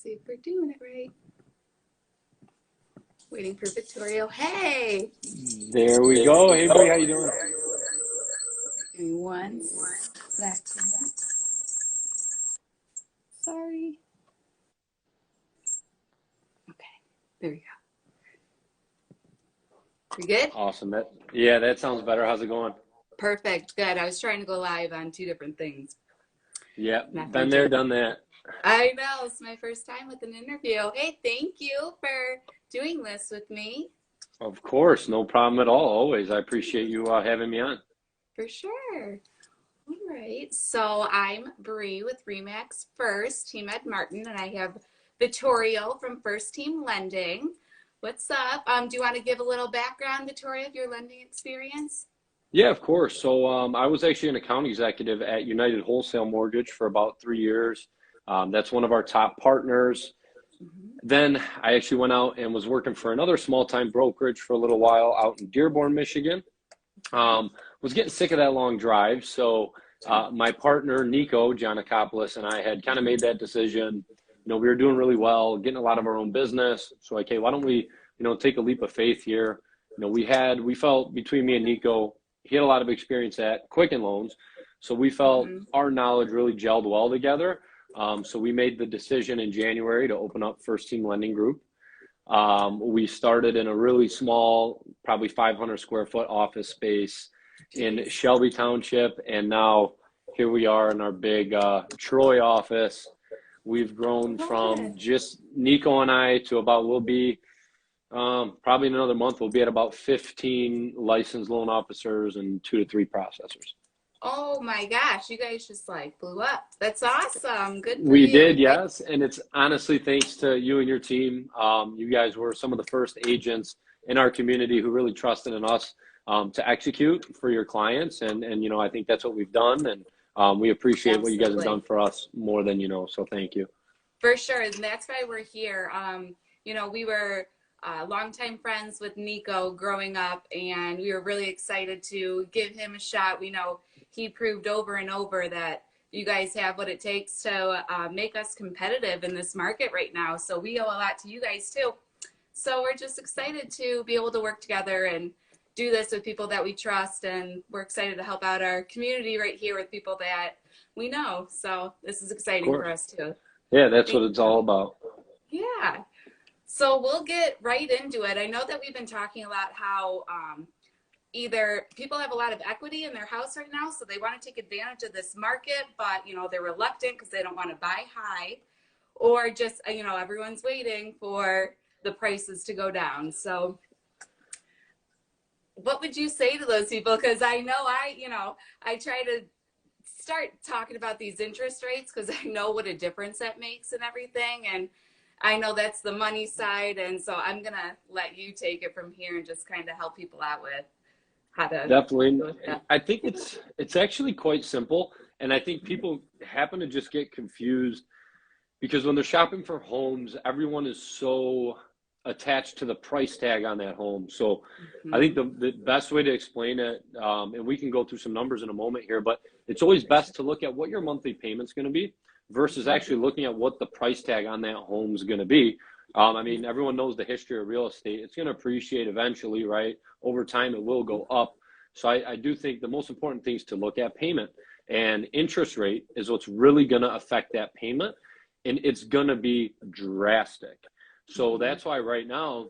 see if we're doing it right. Waiting for Victoria. Hey! There we go. Hey, Bree, how you doing? Give me one second. Sorry. Okay, there we go. You good? Awesome. That sounds better. How's it going? Perfect. Good. I was trying to go live on 2 different things. Yeah, been there, done that. I know. It's my first time with an interview. Hey, thank you for doing this with me. Of course, no problem at all. Always. I appreciate you having me on. For sure. All right. So I'm Bree with Remax First, Team Ed Martin, and I have Vittorio from First Team Lending. What's up? Do you want to give a little background, Vittorio, of your lending experience? Yeah, of course. So I was actually an account executive at United Wholesale Mortgage for about 3 years. That's one of our top partners. Then I actually went out and was working for another small-time brokerage for a little while out in Dearborn, Michigan. Was getting sick of that long drive. So my partner, Nico Giannakopoulos, and I had kind of made that decision. You know, we were doing really well, getting a lot of our own business. So, okay, why don't we, take a leap of faith here? We felt between me and Nico, he had a lot of experience at Quicken Loans. So we felt our knowledge really gelled well together. So we made the decision in January to open up First Team Lending Group. We started in a really small, probably 500 square foot office space in Shelby Township. And now here we are in our big Troy office. We've grown from just Nico and I to about, we'll be probably in another month, we'll be at about 15 licensed loan officers and 2 to 3 processors. Oh my gosh, you guys just like blew up. That's awesome. Good for you. We did, yes. And it's honestly thanks to you and your team. You guys were some of the first agents in our community who really trusted in us to execute for your clients. And I think that's what we've done. And we appreciate what you guys have done for us more than you know. So thank you. For sure. And that's why we're here. We were longtime friends with Nico growing up, and we were really excited to give him a shot. We know he proved over and over that you guys have what it takes to make us competitive in this market right now. So we owe a lot to you guys too. So we're just excited to be able to work together and do this with people that we trust. And we're excited to help out our community right here with people that we know. So this is exciting for us too. Yeah, that's what it's all about. Yeah. So we'll get right into it. I know that we've been talking about how either people have a lot of equity in their house right now, so they want to take advantage of this market, but they're reluctant because they don't want to buy high, or just everyone's waiting for the prices to go down. So what would you say to those people? Because I know I try to start talking about these interest rates because I know what a difference that makes and everything, and I know that's the money side, and so I'm gonna let you take it from here and just kind of help people out with how to definitely. I think it's actually quite simple, and I think people happen to just get confused because when they're shopping for homes, everyone is so attached to the price tag on that home. So I think the best way to explain it, and we can go through some numbers in a moment here, but it's always best to look at what your monthly payment's going to be versus actually looking at what the price tag on that home is going to be. I mean, everyone knows the history of real estate. It's going to appreciate eventually, right? Over time, it will go up. So I do think the most important thing is to look at payment, and interest rate is what's really going to affect that payment, and it's going to be drastic. So that's why right now,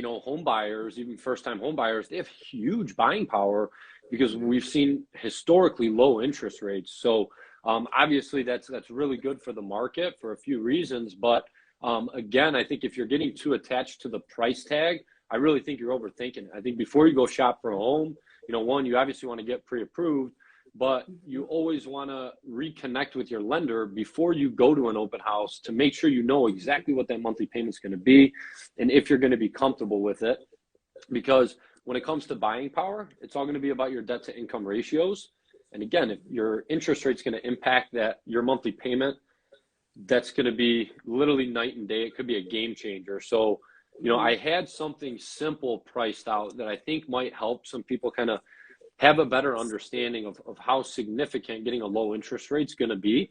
home buyers, even first-time home buyers, they have huge buying power because we've seen historically low interest rates. So obviously that's really good for the market for a few reasons. But again, I think if you're getting too attached to the price tag, I really think you're overthinking it. I think before you go shop for a home, one, you obviously want to get pre-approved, but you always want to reconnect with your lender before you go to an open house to make sure you know exactly what that monthly payment is going to be and if you're going to be comfortable with it. Because when it comes to buying power, it's all going to be about your debt to income ratios. And again, if your interest rate's going to impact your monthly payment, that's going to be literally night and day. It could be a game changer. So, I had something simple priced out that I think might help some people kind of have a better understanding of how significant getting a low interest rate is going to be.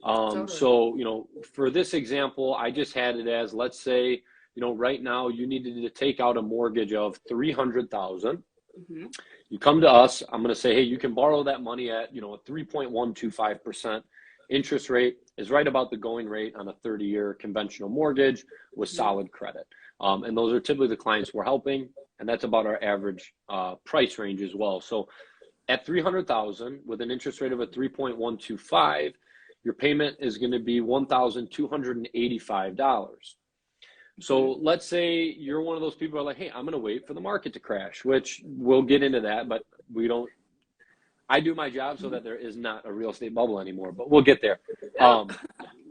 Totally. So, for this example, I just had it as, let's say, right now you needed to take out a mortgage of 300,000. Mm-hmm. You come to us, I'm going to say, hey, you can borrow that money at, a 3.125% interest rate is right about the going rate on a 30-year conventional mortgage with Mm-hmm. solid credit. And those are typically the clients we're helping, and that's about our average price range as well. So at 300,000 with an interest rate of a 3.125, your payment is going to be $1,285. So let's say you're one of those people who are like, hey, I'm going to wait for the market to crash, which we'll get into that, but I do my job so that there is not a real estate bubble anymore, but we'll get there. Yep.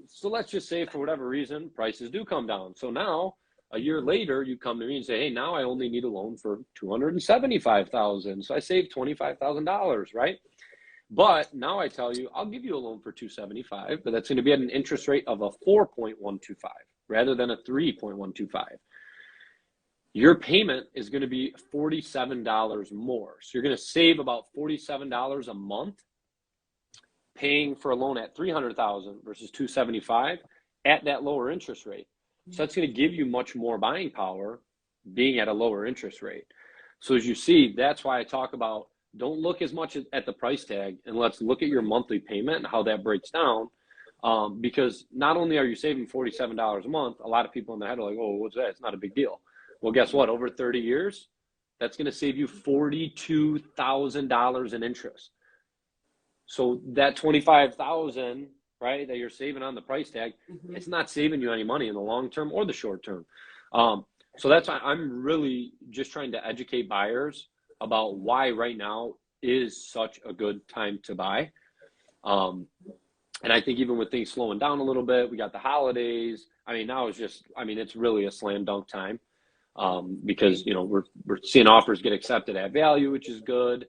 So let's just say for whatever reason, prices do come down. So now a year later, you come to me and say, hey, now I only need a loan for $275,000. So I saved $25,000, right? But now I tell you, I'll give you a loan for $275,000, but that's going to be at an interest rate of a 4.125 rather than a 3.125. Your payment is going to be $47 more. So you're going to save about $47 a month paying for a loan at $300,000 versus $275,000 at that lower interest rate. So that's going to give you much more buying power being at a lower interest rate. So as you see, that's why I talk about don't look as much at the price tag, and let's look at your monthly payment and how that breaks down. Because not only are you saving $47 a month, a lot of people in their head are like, oh, what's that? It's not a big deal. Well, guess what? Over 30 years, that's going to save you $42,000 in interest. So that $25,000, right, that you're saving on the price tag, it's not saving you any money in the long term or the short term. So that's why I'm really just trying to educate buyers about why right now is such a good time to buy. And I think even with things slowing down a little bit, we got the holidays. I mean, now it's really a slam dunk time. Because we're seeing offers get accepted at value, which is good.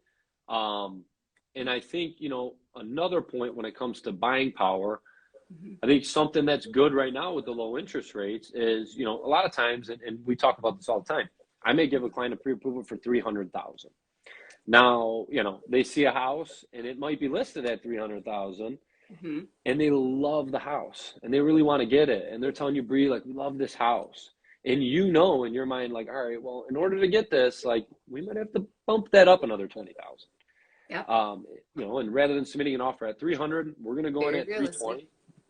And I think another point when it comes to buying power, I think something that's good right now with the low interest rates is a lot of times, and we talk about this all the time, I may give a client a pre-approval for $300,000. Now they see a house and it might be listed at $300,000. And they love the house and they really want to get it, and they're telling you, Bree, like, we love this house. And in your mind, like, all right, well, in order to get this, like, we might have to bump that up another 20,000. Yeah. And rather than submitting an offer at 300, we're going to go in at 320.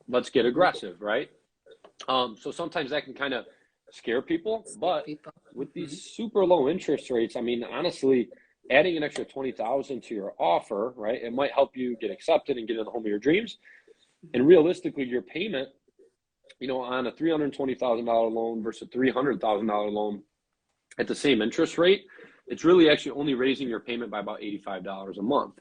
Let's get aggressive, right? So sometimes that can kind of scare people, but with these super low interest rates, I mean, honestly, adding an extra 20,000 to your offer, right? It might help you get accepted and get in the home of your dreams. And realistically, your payment, on a $320,000 loan versus a $300,000 loan at the same interest rate, it's really actually only raising your payment by about $85 a month,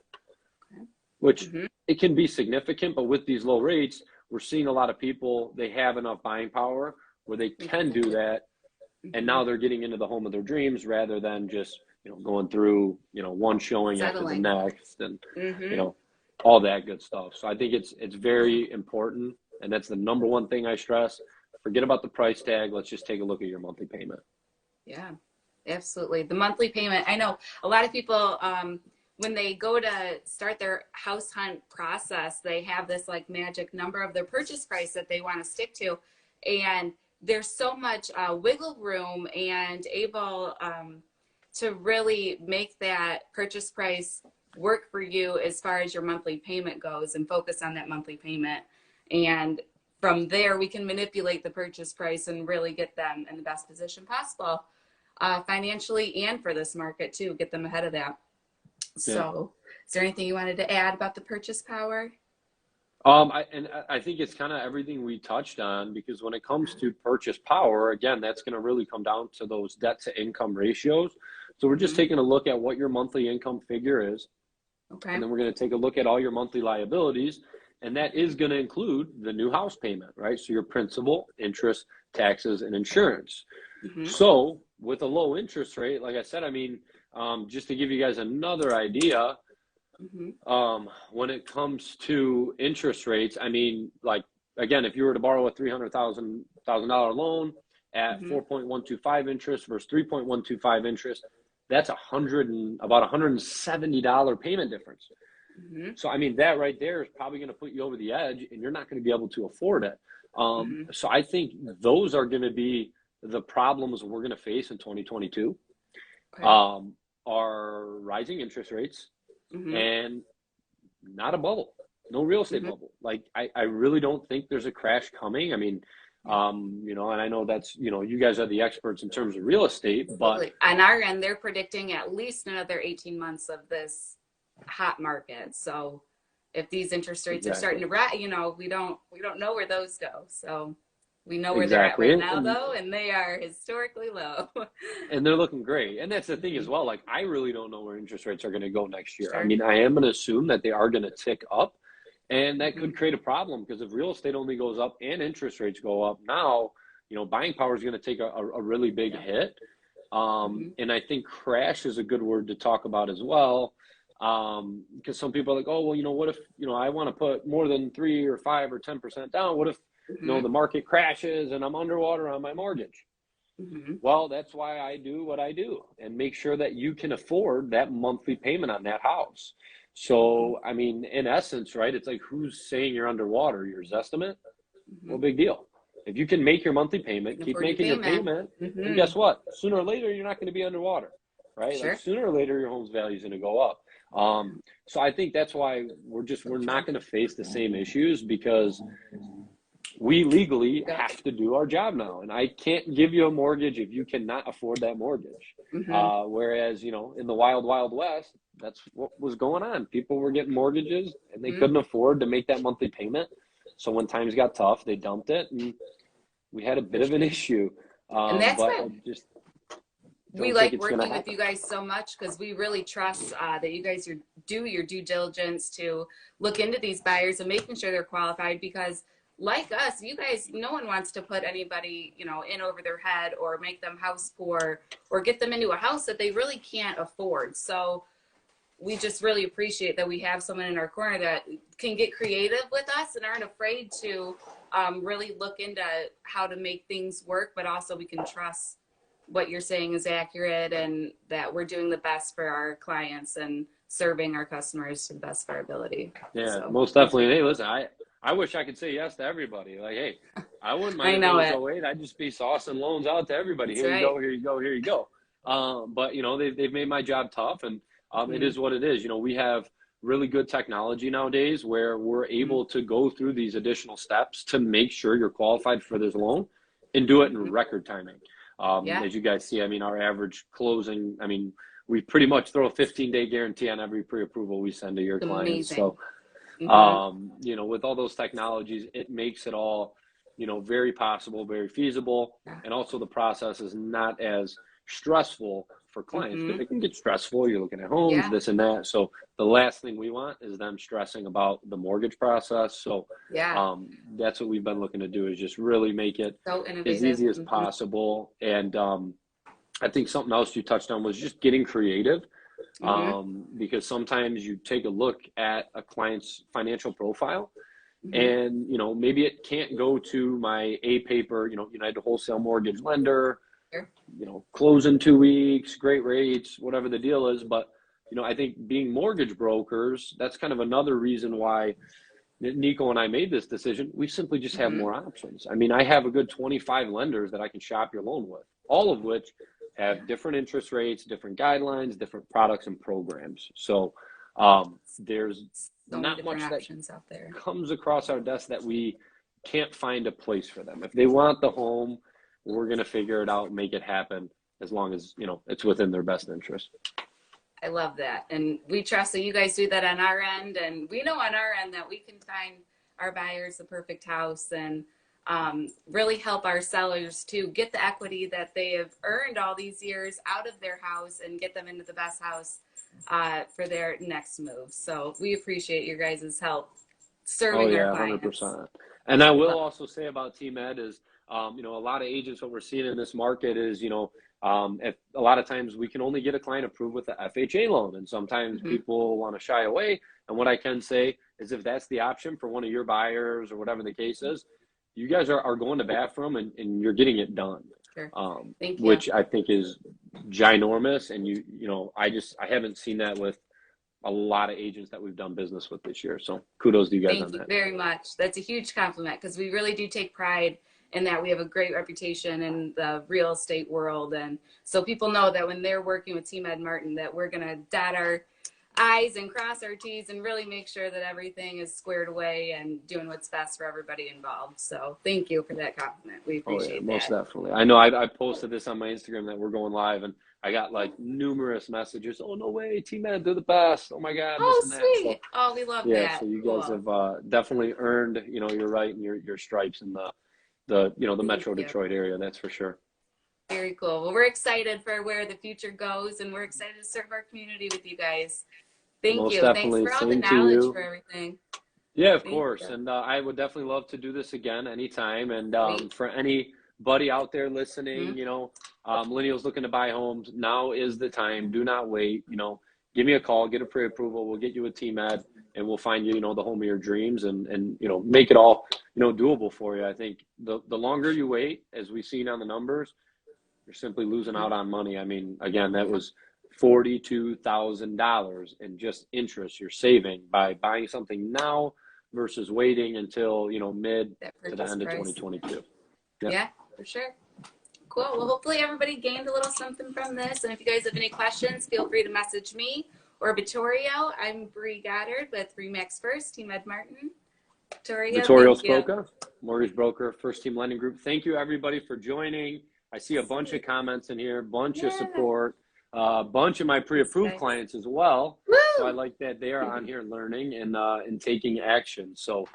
which it can be significant. But with these low rates, we're seeing a lot of people, they have enough buying power where they can do that. And now they're getting into the home of their dreams rather than just, going through, one showing after the next and, all that good stuff. So I think it's very important. And that's the number one thing I stress. Forget about the price tag. Let's just take a look at your monthly payment. Yeah, absolutely. The monthly payment. I know a lot of people, when they go to start their house hunt process, they have this like magic number of their purchase price that they want to stick to. And there's so much wiggle room and able to really make that purchase price work for you as far as your monthly payment goes, and focus on that monthly payment. And from there, we can manipulate the purchase price and really get them in the best position possible, financially and for this market too, get them ahead of that. Yeah. So is there anything you wanted to add about the purchase power? I think it's kind of everything we touched on, because when it comes to purchase power, again, that's going to really come down to those debt to income ratios. So we're just taking a look at what your monthly income figure is. Okay. And then we're going to take a look at all your monthly liabilities. And that is going to include the new house payment, right? So your principal, interest, taxes, and insurance. So with a low interest rate, like I said, I mean, just to give you guys another idea, when it comes to interest rates, I mean, like, again, if you were to borrow a $300,000 loan at 4.125 interest versus 3.125 interest, that's about $170 payment difference. Mm-hmm. So, I mean, that right there is probably going to put you over the edge and you're not going to be able to afford it. Mm-hmm. So I think those are going to be the problems we're going to face in 2022, Okay. are rising interest rates Mm-hmm. and not a bubble, no real estate Mm-hmm. bubble. Like, I really don't think there's a crash coming. I mean, Yeah. and I know that's, you guys are the experts in terms of real estate, but Absolutely. On our end, they're predicting at least another 18 months of this hot market. So if these interest rates are starting exactly, to rise, we don't know where those go. So we know where they're at exactly. right And, now, and though, and they are historically low. and they're looking great. And that's the thing Mm-hmm. as well. Like, I really don't know where interest rates are going to go next year. I Sure. mean, I am going to assume that they are going to tick up, and that Mm-hmm. could create a problem because if real estate only goes up and interest rates go up, now, buying power is going to take a really big Yeah. hit. Mm-hmm. And I think crash is a good word to talk about as well. Because some people are like, oh, well, what if, I want to put more than 3 or 5 or 10% down? What if, Mm-hmm. the market crashes and I'm underwater on my mortgage? Mm-hmm. Well, that's why I do what I do and make sure that you can afford that monthly payment on that house. Mm-hmm. So, I mean, in essence, right, it's like, who's saying you're underwater? Your Zestimate? Mm-hmm. Well, big deal. If you can make your monthly You payment, can keep afford your making your payment. payment, and Mm-hmm. guess what? Sooner or later, you're not going to be underwater, right? Like, Sure. sooner or later, your home's value is going to go up. So I think that's why So we're true. not going to face the same issues because we legally Yep. have to do our job now. And I can't give you a mortgage if you cannot afford that mortgage. Mm-hmm. Whereas, in the wild, wild west, that's what was going on. People were getting mortgages and they Mm-hmm. couldn't afford to make that monthly payment. So when times got tough, they dumped it and we had a bit For of an sure. issue. And that's But why I just we don't think like it's going to working with happen. you guys so much, because we really trust that you guys do your due diligence to look into these buyers and making sure they're qualified, because like us, you guys, no one wants to put anybody, in over their head or make them house poor or get them into a house that they really can't afford. So we just really appreciate that we have someone in our corner that can get creative with us and aren't afraid to really look into how to make things work, but also we can trust what you're saying is accurate and that we're doing the best for our clients and serving our customers to the best of our ability. Yeah, So most we definitely. appreciate Hey, it. listen, I wish I could say yes to everybody. Like, hey, I wouldn't mind I if it know was it. 08. I'd just be saucing loans out to everybody. That's Here you right. go, here you go, here you go. But they've made my job tough, and it Mm-hmm. is what it is. We have really good technology nowadays where we're Mm-hmm. able to go through these additional steps to make sure you're qualified for this loan and do it in Mm-hmm. record timing. Yeah. As you guys see, I mean, our average closing, I mean, we pretty much throw a 15-day guarantee on every pre-approval we send to your It's clients. amazing. So, Mm-hmm. with all those technologies, it makes it all, very possible, very feasible. Yeah. And also the process is not as stressful for clients because Mm-hmm. it can get stressful. You're looking at homes, Yeah. this and that. So the last thing we want is them stressing about the mortgage process. So Yeah. that's what we've been looking to do is just really make it So as innovative. easy as Mm-hmm. possible. And I think something else you touched on was just getting creative, Mm-hmm. because sometimes you take a look at a client's financial profile Mm-hmm. and maybe it can't go to my A paper, United Wholesale Mortgage Lender, Sure. close in 2 weeks, great rates, whatever the deal is. But I think being mortgage brokers, that's kind of another reason why Nico and I made this decision. We simply just have Mm-hmm. more options. I mean, I have a good 25 lenders that I can shop your loan with, all of which Yeah. have different interest rates, different guidelines, different products and programs. So there's So many not different much that options out there. comes across our desk that we can't find a place for them. If they want the home, we're going to figure it out and make it happen as long as, it's within their best interest. I love that. And we trust that you guys do that on our end. And we know on our end that we can find our buyers the perfect house and really help our sellers to get the equity that they have earned all these years out of their house and get them into the best house for their next move. So we appreciate your guys' help Oh serving our yeah, clients. 100%. And I will Love. also say about Team Ed is, a lot of agents, what we're seeing in this market is, if a lot of times we can only get a client approved with the FHA loan, and sometimes Mm-hmm. people want to shy away. And what I can say is, if that's the option for one of your buyers or whatever the case is, you guys are going to bat for them and you're getting it done, Sure. Thank you. which I think is ginormous. And I haven't seen that with a lot of agents that we've done business with this year. So kudos to you guys on Thank you that. very much. That's a huge compliment because we really do take pride in that. We have a great reputation in the real estate world. And so people know that when they're working with Team Ed Martin, that we're going to dot our I's and cross our T's and really make sure that everything is squared away and doing what's best for everybody involved. So thank you for that compliment. We appreciate Most that. definitely. I know I posted this on my Instagram that we're going live, and I got like numerous messages. Oh, no way, Team Ed, they're the best. Oh my God, Oh, this and that. sweet. So, Oh, we love yeah, that. so you Cool. guys have definitely earned, you know, your right and your stripes in the Metro Detroit area. That's for sure. Very cool. Well, we're excited for where the future goes, and we're excited to serve our community with you guys. Thank Most you. definitely. Thanks for all the Same to knowledge you. for everything. Yeah, of Thank course. you. And I would definitely love to do this again anytime. And for anybody out there listening, you know, millennials looking to buy homes, now is the time. Do not wait. You know, give me a call, get a pre-approval. We'll get you a Team Ed, and we'll find you, you know, the home of your dreams, and you know, make it all, you know, doable for you. I think the longer you wait, as we've seen on the numbers, you're simply losing out on money. I mean, again, that was $42,000 in just interest you're saving by buying something now versus waiting until, you know, mid to the end of 2022. Yeah, for sure. Cool. Well, hopefully everybody gained a little something from this. And if you guys have any questions, feel free to message me or Vittorio. I'm Bree Goddard with Remax First, Team Ed Martin. Vittorio Spoca, mortgage broker, First Team Lending Group. Thank you, everybody, for joining. I see a bunch of comments in here, bunch of support, a bunch of my pre-approved clients as well. Woo! So I like that they are on here learning and taking action. So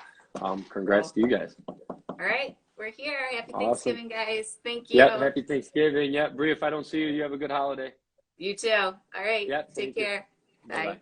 congrats to you guys. All right. We're here. Happy Thanksgiving, guys. Thank you. Yep, happy Thanksgiving. Yep, Bree, if I don't see you, you have a good holiday. You too. All right. Yep, take care. Bye. Bye-bye.